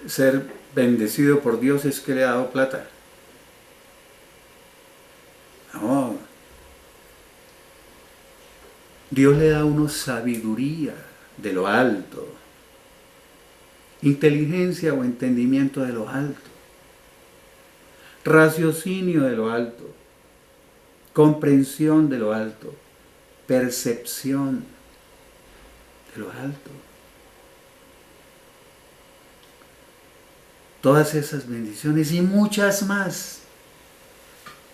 ser bendecido por Dios es que le ha dado plata. No. Dios le da a uno sabiduría de lo alto, inteligencia o entendimiento de lo alto, raciocinio de lo alto, comprensión de lo alto, percepción de lo alto. Todas esas bendiciones y muchas más.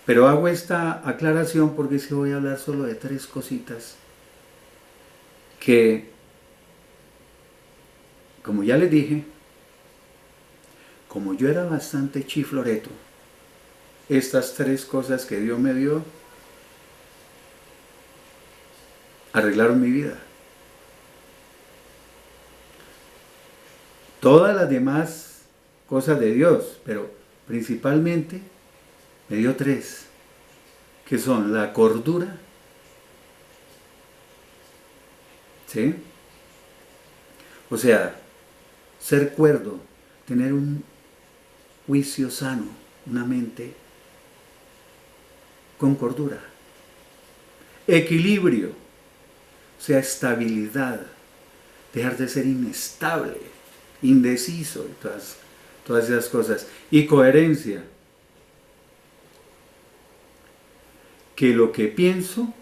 Pero hago esta aclaración porque es que voy a hablar solo de 3 cositas que, como ya les dije, como yo era bastante chifloreto, estas 3 cosas que Dios me dio arreglaron mi vida. Todas las demás cosas de Dios, pero principalmente me dio 3, que son la cordura, ¿sí? O sea, ser cuerdo, tener un juicio sano, una mente con cordura. Equilibrio, o sea, estabilidad, dejar de ser inestable, indeciso, y todas esas cosas. Y coherencia, que lo que pienso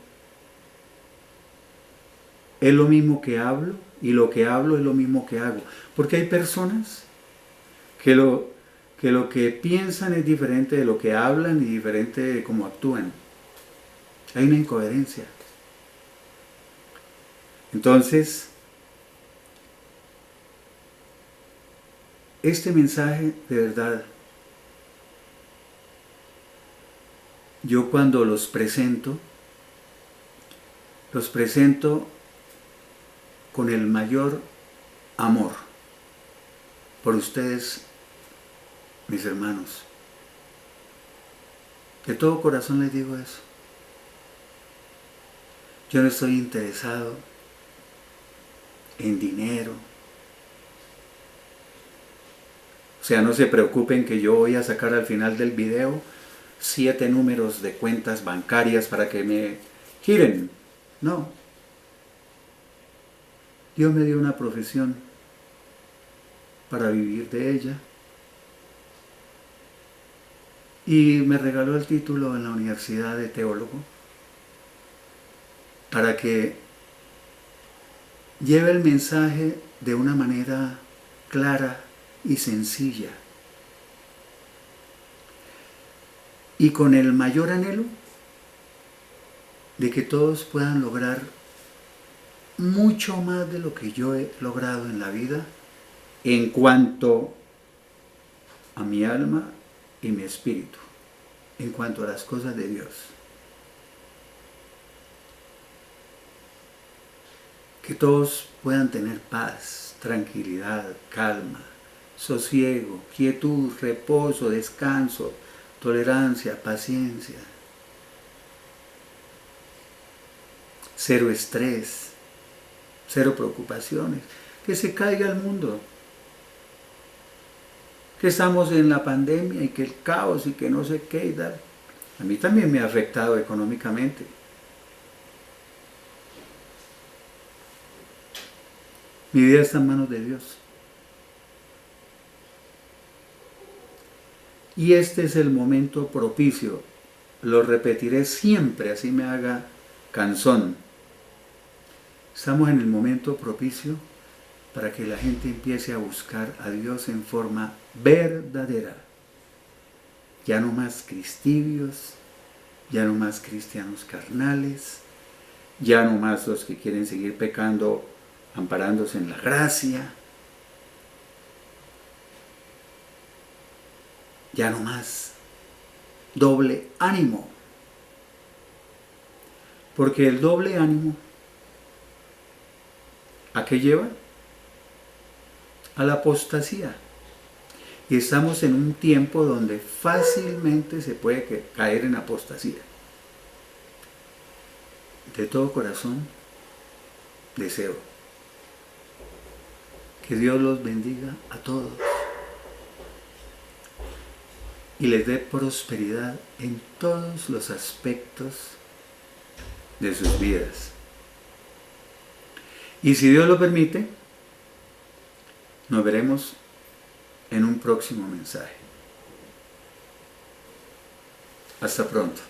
es lo mismo que hablo y lo que hablo es lo mismo que hago. Porque hay personas que lo que piensan es diferente de lo que hablan y diferente de cómo actúan. Hay una incoherencia. Entonces, este mensaje de verdad, yo cuando los presento con el mayor amor por ustedes, mis hermanos. De todo corazón les digo eso. Yo no estoy interesado en dinero. O sea, no se preocupen que yo voy a sacar al final del video 7 números de cuentas bancarias para que me giren. No. Dios me dio una profesión para vivir de ella. Y me regaló el título en la Universidad de Teólogo para que lleve el mensaje de una manera clara y sencilla, y con el mayor anhelo de que todos puedan lograr mucho más de lo que yo he logrado en la vida en cuanto a mi alma y mi espíritu, en cuanto a las cosas de Dios. Que todos puedan tener paz, tranquilidad, calma, sosiego, quietud, reposo, descanso, tolerancia, paciencia, cero estrés, cero preocupaciones, que se caiga el mundo, que estamos en la pandemia y que el caos y que no sé qué y tal. A mí también me ha afectado económicamente. Mi vida está en manos de Dios. Y este es el momento propicio. Lo repetiré siempre, así me haga cansón. Estamos en el momento propicio para que la gente empiece a buscar a Dios en forma verdadera. Ya no más cristibios, ya no más cristianos carnales, ya no más los que quieren seguir pecando amparándose en la gracia, ya no más doble ánimo, porque el doble ánimo, ¿a qué lleva? A la apostasía. Y estamos en un tiempo donde fácilmente se puede caer en apostasía. De todo corazón deseo que Dios los bendiga a todos y les dé prosperidad en todos los aspectos de sus vidas. Y si Dios lo permite, nos veremos en un próximo mensaje. Hasta pronto.